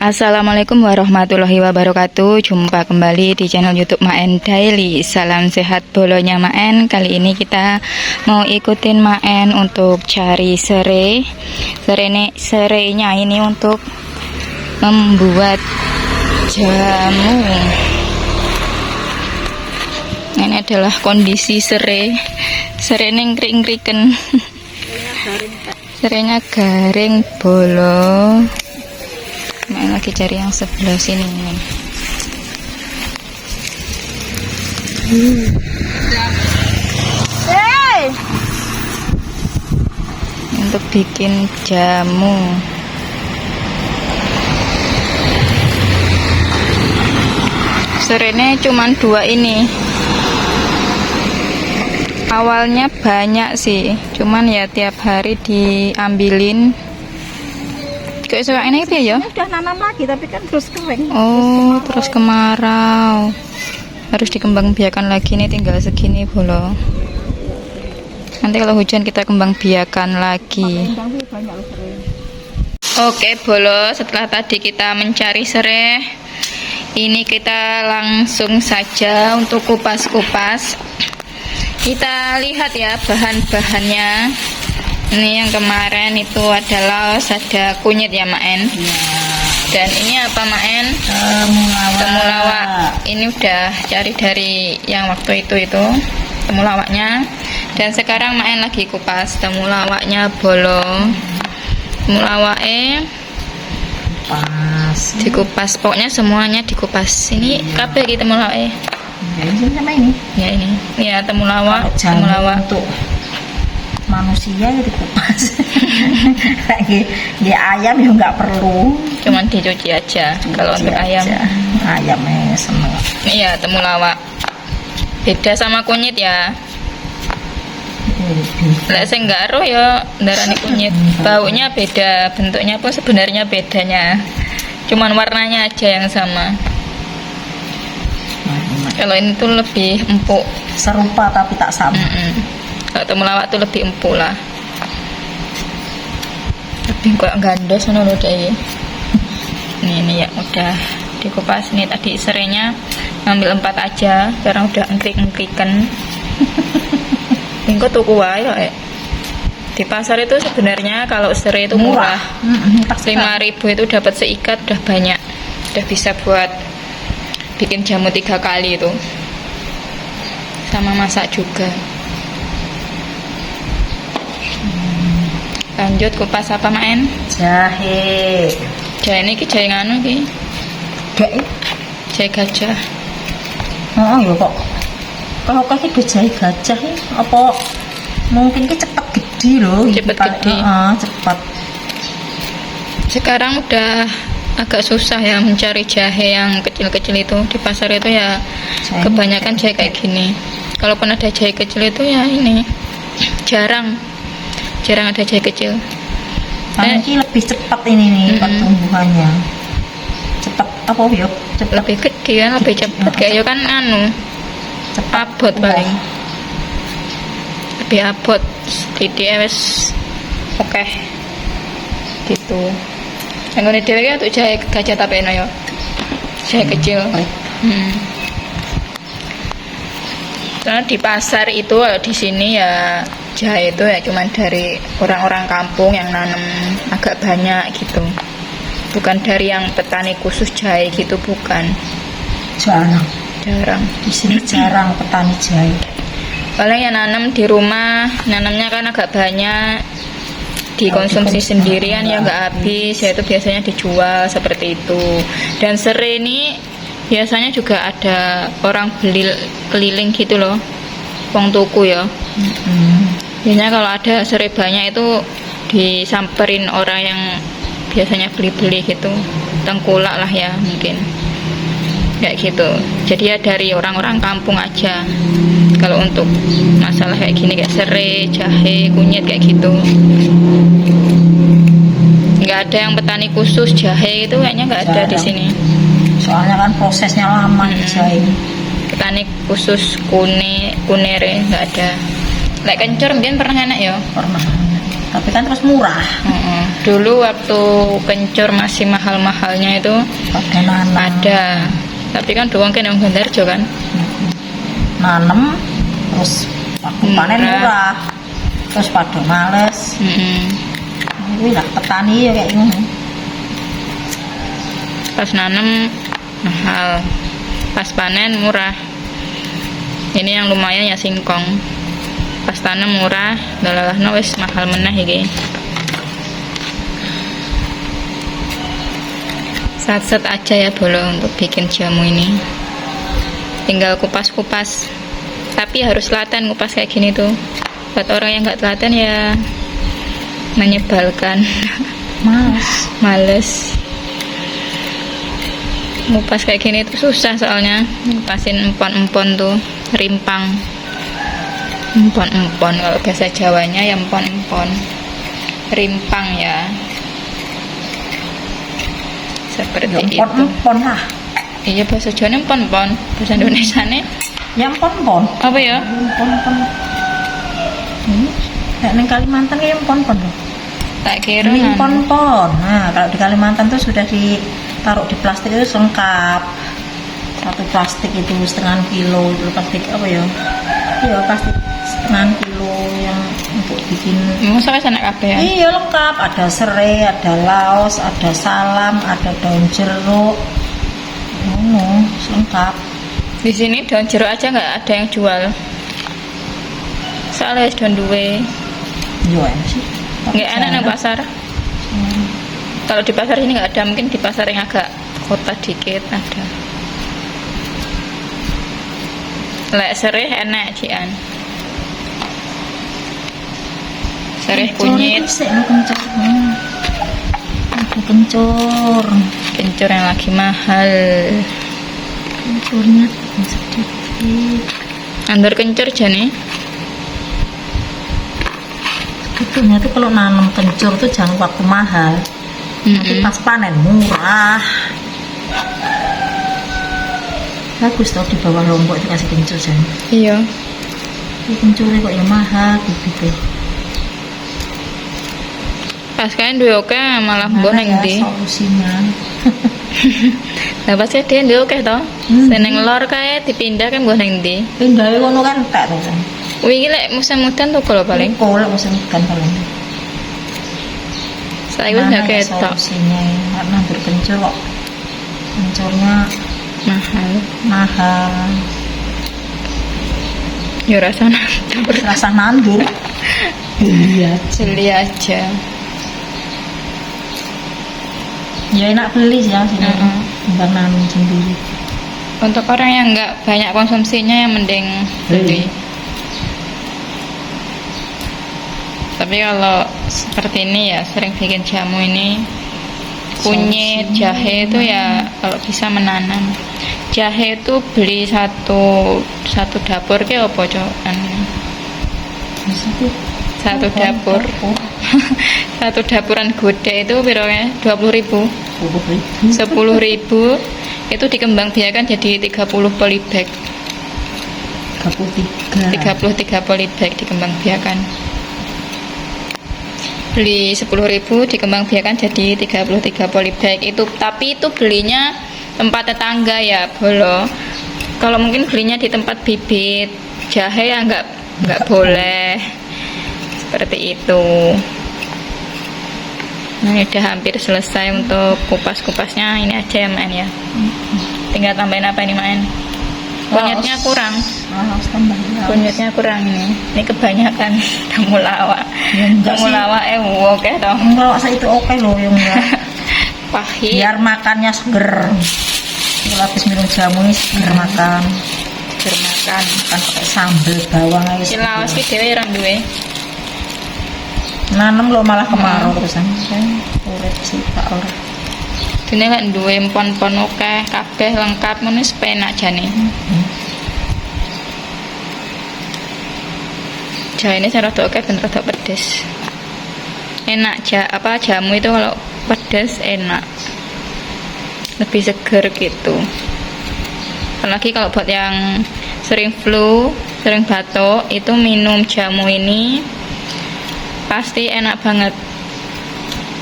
Assalamualaikum warahmatullahi wabarakatuh. Jumpa kembali di channel YouTube Maen Daily. Salam sehat bolonya Maen. Kali ini kita mau ikutin Maen untuk cari serai. Serainya ini untuk membuat jamu. Ini adalah kondisi serai. Serai ini ngrik-ngriken. Serainya garing bolong. Main lagi cari yang sebelah sini nih. Hey! Untuk bikin jamu. Serene cuman 2 ini. Awalnya banyak sih, cuman ya tiap hari diambilin. Kayak suara ini gitu ya? Udah nanam lagi tapi kan terus kering. Oh, terus kemarau. Harus dikembang biakan lagi, nih tinggal segini bolo. Nanti kalau hujan kita kembang biakan lagi. Oke bolo, setelah tadi kita mencari serai, ini kita langsung saja untuk kupas-kupas. Kita lihat ya bahan-bahannya. Ini yang kemarin itu ada laos, ada kunyit ya Maen. Ya. Dan ini apa Maen? Temulawak. Ini udah cari dari yang waktu itu temulawaknya. Dan sekarang Maen lagi kupas temulawaknya bolong. Temulawaknya Pas. dikupas, pokoknya semuanya dikupas. Ini kabeh iki temulawaknya. Ya, ini sama ini. Ya ini. Ya temulawak, Jamu temulawak. untuk manusia ya dikupas. Kayak ayam ya nggak perlu. Cuman dicuci aja kalau untuk ayam. Ayamnya seneng. Iya, temulawak. Beda sama kunyit ya. Lek sing enggak ero ya ndarani kunyit. Baunya beda, bentuknya pun sebenarnya bedanya. Cuman warnanya aja yang sama. Kalau ini tuh lebih empuk. Serupa tapi tak sama. Kalau temulawak tuh lebih empuk lah. Lebih kayak gandos ngono lho deh. Ini ya udah dikupas. Nih tadi serainya ngambil 4 aja, sekarang udah engkrik-engkriken. Engko tuku wae kok. Di pasar itu sebenarnya kalau serai itu murah. 5.000 itu dapat seikat udah banyak. Udah bisa buat bikin jamu 3 kali itu. Sama masak juga. Lanjut kupas apa Maen? Jahe. Jahe ini jahe nganu ki? Jahe. Jahe gajah. Oh ya kok. Kalau kayak jahe gajah ya, apa mungkin ki cepet gede loh. Cepet gede. Cepat. Sekarang udah agak susah ya mencari jahe yang kecil-kecil itu di pasar itu ya. Jahe Kebanyakan jahe kayak gini. Kalaupun ada jahe kecil itu ya ini jarang ada jahe kecil. Ini lebih cepat ini nih pertumbuhannya. Cepat apa ya? Cepat. Lebih gede kan, lebih cepat. Kayak kan anu abot paling. Lebih abot. Jadi wes oke. Gitu. Yang ini dewe kan untuk jahe gajah tapi enak ya. Jahe kecil. Karena di pasar itu di sini ya jahe itu ya cuman dari orang-orang kampung yang nanam agak banyak gitu. Bukan dari yang petani khusus jahe gitu, bukan. Jarang. Di sini jarang petani jahe. Paling yang nanam di rumah, nanamnya kan agak banyak, dikonsumsi sendirian ya nggak habis, ya itu biasanya dijual seperti itu. Dan serai ini biasanya juga ada orang beli keliling gitu loh, wong tuku ya. Biasanya kalau ada serai banyak itu disamperin orang yang biasanya beli-beli gitu, tengkulak lah ya mungkin, kayak gitu. Jadi ya dari orang-orang kampung aja. Kalau untuk masalah kayak gini kayak serai, jahe, kunyit kayak gitu, nggak ada yang petani khusus jahe itu kayaknya nggak ada di sini. Soalnya kan prosesnya lama jahe. Petani khusus kunere nggak ada. Lek kencur mungkin pernah enak ya. Pernah. Tapi kan terus murah. Dulu waktu kencur masih mahal-mahalnya itu Pada nanam. ada. Tapi kan doang kan yang Bandarjo kan. Nanem terus waktu panen Murah. murah. Terus pada males. Kuwi lah petani ya kayak ngono. Pas nanem mahal, pas panen murah. Ini yang lumayan ya singkong. Pas tanam murah, dalalahno wis mahal meneh iki. Sat-set aja ya Bolo untuk bikin jamu ini. Tinggal kupas-kupas. Tapi harus telaten kupas kayak gini tuh. Buat orang yang nggak telaten ya menyebalkan. Males. Ngupas kayak gini tuh susah soalnya. Ngupasin empon-empon tuh, rimpang. Empon-empon, kalau bahasa Jawanya ya empon-empon. Rimpang ya. Seperti itu. Empon-empon lah. Iya bahasa Jawa empon-empon, bahasa Indonesia nih Ya empon-empon. apa ya? Empon-empon. Ini kayak neng Kalimantan kayak empon-empon loh. Tak kira Ini kan. empon-empon. Nah, kalau di Kalimantan tuh sudah ditaruh di plastik itu lengkap. Satu plastik itu 1,5 kilo itu plastik apa ya? Iya plastik 1,5 kilo yang untuk bikin. Masa kan sana kabeh ya? Iya lengkap. Ada serai, ada laos, ada salam, ada daun jeruk. Lengkap. Di sini daun jeruk aja nggak ada yang jual. Soalnya daun duwe. Iya enak sih. Nggak enak nang pasar. Kalau di pasar sini nggak ada, mungkin di pasar yang agak kota dikit ada. Lek sereh enak cian. Sereh kunyit, Kencur. Kencur. kencur yang lagi mahal. Kencurnya sedikit. Andor kencur jane. Itunya tuh kalau nanam kencur tuh jangan waktu mahal. Nanti pas panen murah. Bagus tau di bawah lombok dikasih kencur jan. Iya. Ini kencurnya kok ya mahal gitu. Pas kan duwe oke malah mbok nang ndi. Solusinya. Lah pas dia ndek oke to. Seneng lor kae dipindah kan mbok nang ndi. Pindah ngono kan tak to kan. Wingi lek musim udan tuh kalau paling. Kolek musim ikan paling. Saya wis ndak ketok. Solusinya karena berkencur kok. Kencurnya mahal. Ya rasanya Rasa nandur. Iya. jeli aja. Ya enak beli sih ya sini. Enggak nanam sendiri. Untuk orang yang nggak banyak konsumsinya yang mending beli. Tapi kalau seperti ini ya sering bikin jamu ini kunyit, jahe itu ya kalau bisa menanam. Jahe itu beli satu dapur ke apa cokan? Satu dapur. Satu dapuran gode itu berapa? 20.000. 10.000 itu dikembangbiakan jadi 30 polybag. 33 polybag dikembangbiakan. Beli 10.000 dikembangbiakan jadi 33 polybag itu, tapi itu belinya tempat tetangga ya Bolo. Kalau mungkin belinya di tempat bibit jahe ya nggak boleh seperti itu. Nah, ini udah hampir selesai untuk kupas-kupasnya. Ini aja ya main ya. Tinggal tambahin apa ini main? Kunyitnya kurang. Kunyitnya kurang ini. Ini kebanyakan temulawak. Temulawak oke toh. Kalau saya itu oke loh yang enggak. Pahit. Biar makannya seger. Kalau habis minum jamu ini seger makan. Seger makan. Kan pakai sambal bawang aja. Si lawas ki dhewe ra duwe. Nanem lo malah kemarau terusan. Urip sih tak ora. Dene kan duwe empon-empon oke, kabeh lengkap ngono wis penak jane. Jahe ini saya rada oke ben rada pedes. Enak jamu itu kalau pedes enak. Lebih seger gitu. Apalagi kalau buat yang sering flu, sering batuk itu minum jamu ini pasti enak banget,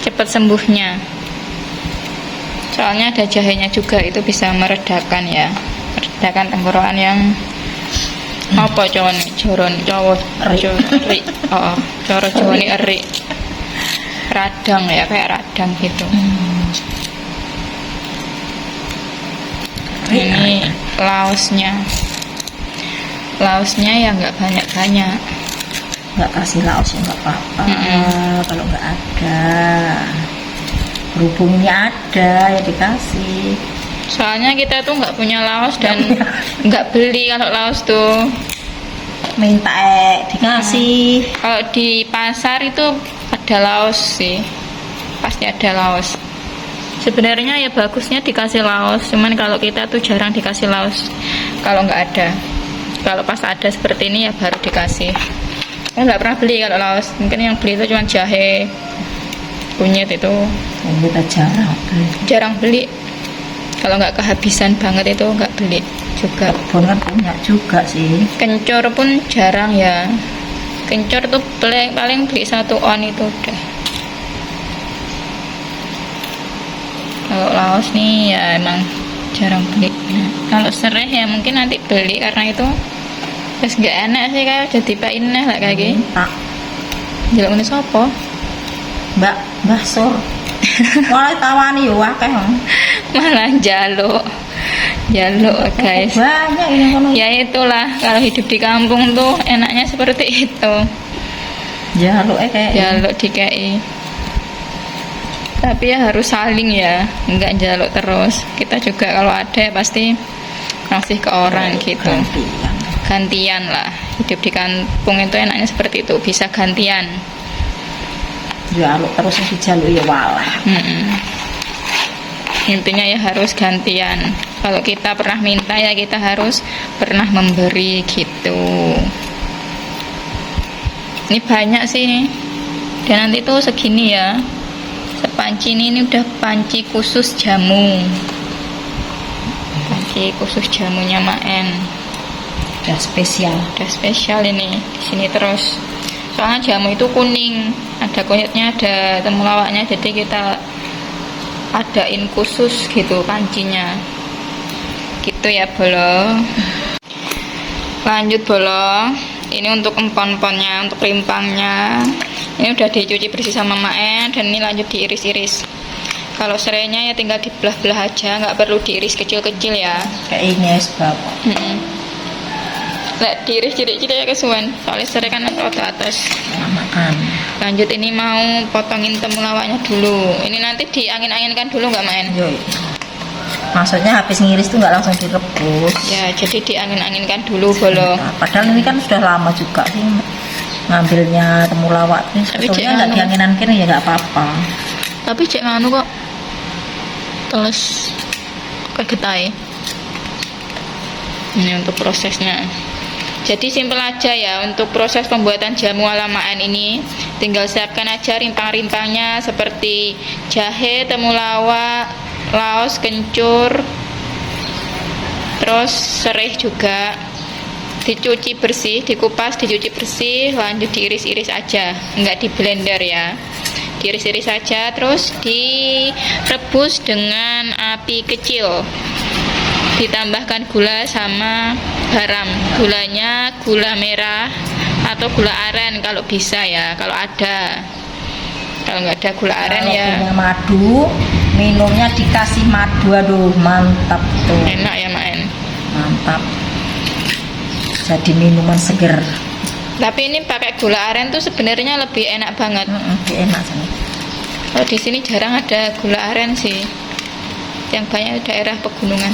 cepet sembuhnya. Soalnya ada jahenya juga, itu bisa meredakan ya, meredakan tenggorokan yang apa cowok nih, joron cowok eri, oh coro cowok nih eri, radang ya, kayak radang gitu. Ini laosnya ya nggak banyak-banyak. Nggak kasih laos ya nggak apa-apa. Kalau nggak ada, berhubung ini ada ya dikasih. Soalnya kita tuh nggak punya laos dan nggak beli kalau laos tuh. Minta dikasih. Kalau di pasar itu ada laos sih, pasti ada laos. Sebenarnya ya bagusnya dikasih laos, cuman kalau kita tuh jarang dikasih laos kalau nggak ada. Kalau pas ada seperti ini ya baru dikasih. Saya nggak pernah beli kalau laos, mungkin yang beli itu cuma jahe, kunyit itu. Kita Jarang beli. Kalau nggak kehabisan banget itu nggak beli juga. Kebun kan punya juga sih. Kencur pun jarang ya. Kencur tuh paling beli 1 on itu udah. Kalau laos nih ya emang jarang beli. Nah, kalau serai ya mungkin nanti beli, karena itu terus nggak enak sih, kayak jadi Pak Inah lah kayak gini. Tak. Jelek ini sopo? Mbak Sur. Mulai tawani yo akeh. Malah jaluk guys. Banyak ini kono. Ya itulah, kalau hidup di kampung tuh enaknya seperti itu. Jaluk kayak Jaluk DKI. Tapi ya harus saling ya, nggak jaluk terus. Kita juga kalau ada pasti kasih ke orang gitu. Gantian lah. Hidup di kampung itu enaknya seperti itu, bisa gantian. Jaluk terus dijaluk ya walah. Intinya ya harus gantian. Kalau kita pernah minta ya kita harus pernah memberi gitu. Ini banyak sih nih. Dan nanti tuh segini ya. Sepanci ini udah panci khusus jamu. Panci khusus jamunya Maen. Udah spesial ini. Di sini terus. Soalnya jamu itu kuning, ada kunyitnya, ada temulawaknya, jadi kita adain khusus gitu pancinya. Gitu ya Bolo. Lanjut Bolo. Ini untuk empon-emponnya, untuk rimpangnya. Ini udah dicuci bersih sama Maen, dan ini lanjut diiris-iris. Kalau serainya ya tinggal dibelah-belah aja, nggak perlu diiris kecil-kecil ya. Kayak ini ya sebab. Lek diiris cilik-cilik ya kesuwen, soalnya serai kan rada atas. Makan. Lanjut ini mau potongin temulawaknya dulu. Ini nanti diangin-anginkan dulu nggak Maen? Yoi. Maksudnya habis ngiris tuh nggak langsung direbus. Ya, jadi diangin-anginkan dulu Bolo. Nah, padahal ini kan sudah lama juga sih ngambilnya temulawak. Sebetulnya nggak diangin-angin ya nggak apa-apa. Tapi cek nganu kok teles kayak getai. Ini untuk prosesnya. Jadi simpel aja ya untuk proses pembuatan jamu ala Maen ini. Tinggal siapkan aja rimpang-rimpangnya seperti jahe, temulawak, laos, kencur, terus serai juga. Dicuci bersih, dikupas, dicuci bersih, lanjut diiris-iris aja, nggak di blender ya. Diiris-iris saja, terus direbus dengan api kecil. Ditambahkan gula sama garam. Gulanya gula merah atau gula aren kalau bisa ya, kalau ada. Kalau nggak ada gula aren kalau ya punya madu, minumnya dikasih madu. Aduh mantap tuh. enak ya Maen. Mantap. Jadi minuman seger. Tapi ini pakai gula aren tuh sebenarnya lebih enak banget. Lebih enak sih. Kalau di sini jarang ada gula aren sih. Yang banyak daerah pegunungan.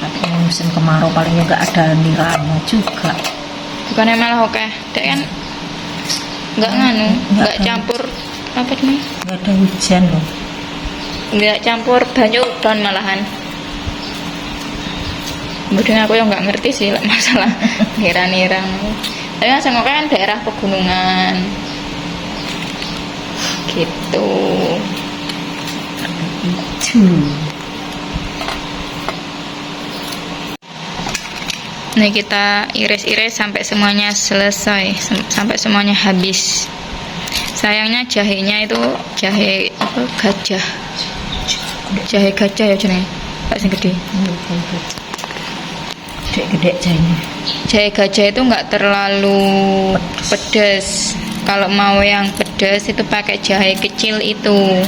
Tapi musim kemarau paling nggak ada niranya juga. Bukannya malah oke, dek kan nggak nganu, nggak ada. campur apa namanya? Nggak ada hujan loh. Nggak campur banyu udon malahan. Kemudian aku yang nggak ngerti sih masalah nira-nirang. Tapi yang saya kan daerah pegunungan, gitu. Ini kita iris-iris sampai semuanya selesai, sampai semuanya habis. Sayangnya jahenya itu jahe apa, gajah. Jahe gajah ya jenenge. Pak sing gede. Gede-gede jahenya. Jahe gajah itu nggak terlalu pedas. Kalau mau yang pedas itu pakai jahe kecil itu.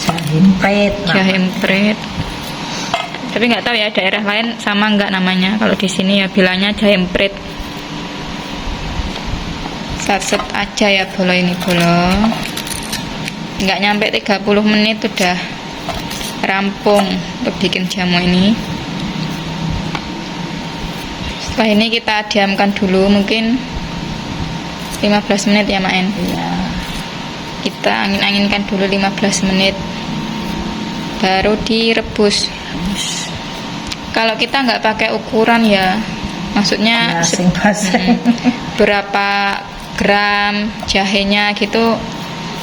Jahe empret. Jahe empret. Tapi nggak tahu ya daerah lain sama nggak namanya. Kalau di sini ya bilangnya jahe empret. Satset aja ya bolo ini bolo. Nggak nyampe 30 menit udah rampung untuk bikin jamu ini. Setelah ini kita diamkan dulu mungkin 15 menit ya Maen. Iya. Kita angin-anginkan dulu 15 menit. Baru direbus. Kalau kita nggak pakai ukuran ya, maksudnya berapa gram jahenya gitu,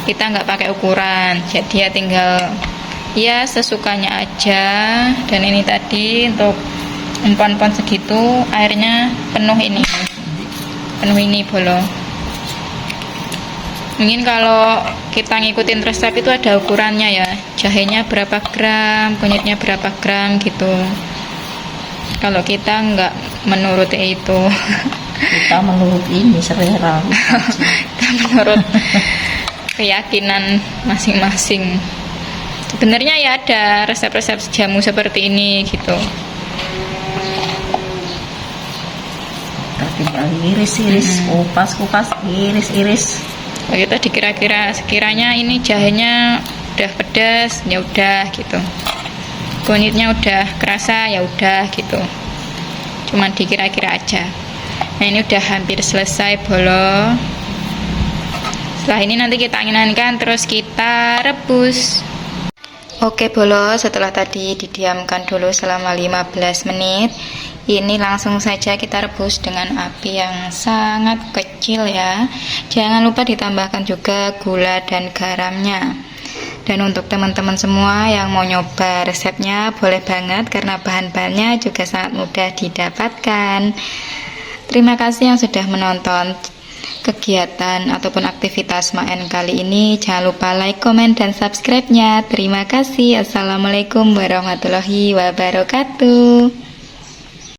kita nggak pakai ukuran. Jadi ya tinggal ya sesukanya aja. Dan ini tadi untuk empon-empon segitu airnya penuh ini bolo. Mungkin kalau kita ngikutin resep itu ada ukurannya ya, jahenya berapa gram, kunyitnya berapa gram gitu. Kalau kita nggak menuruti itu, kita menurut ini selera. kita menurut keyakinan masing-masing. Sebenarnya ya ada resep-resep jamu seperti ini gitu. Kita tinggal iris-iris, kupas-kupas, iris-iris. Kalau kita dikira-kira sekiranya ini jahenya udah pedas, ya udah gitu. Kunyitnya udah kerasa, ya udah gitu. Cuman dikira-kira aja. Nah ini udah hampir selesai bolo. Setelah ini nanti kita angin-anginkan terus kita rebus. Oke bolo, setelah tadi didiamkan dulu selama 15 menit, ini langsung saja kita rebus dengan api yang sangat kecil ya. Jangan lupa ditambahkan juga gula dan garamnya. Dan untuk teman-teman semua yang mau nyoba resepnya boleh banget karena bahan-bahannya juga sangat mudah didapatkan. Terima kasih yang sudah menonton kegiatan ataupun aktivitas Maen kali ini. Jangan lupa like, komen, dan subscribe-nya. Terima kasih. Assalamualaikum warahmatullahi wabarakatuh.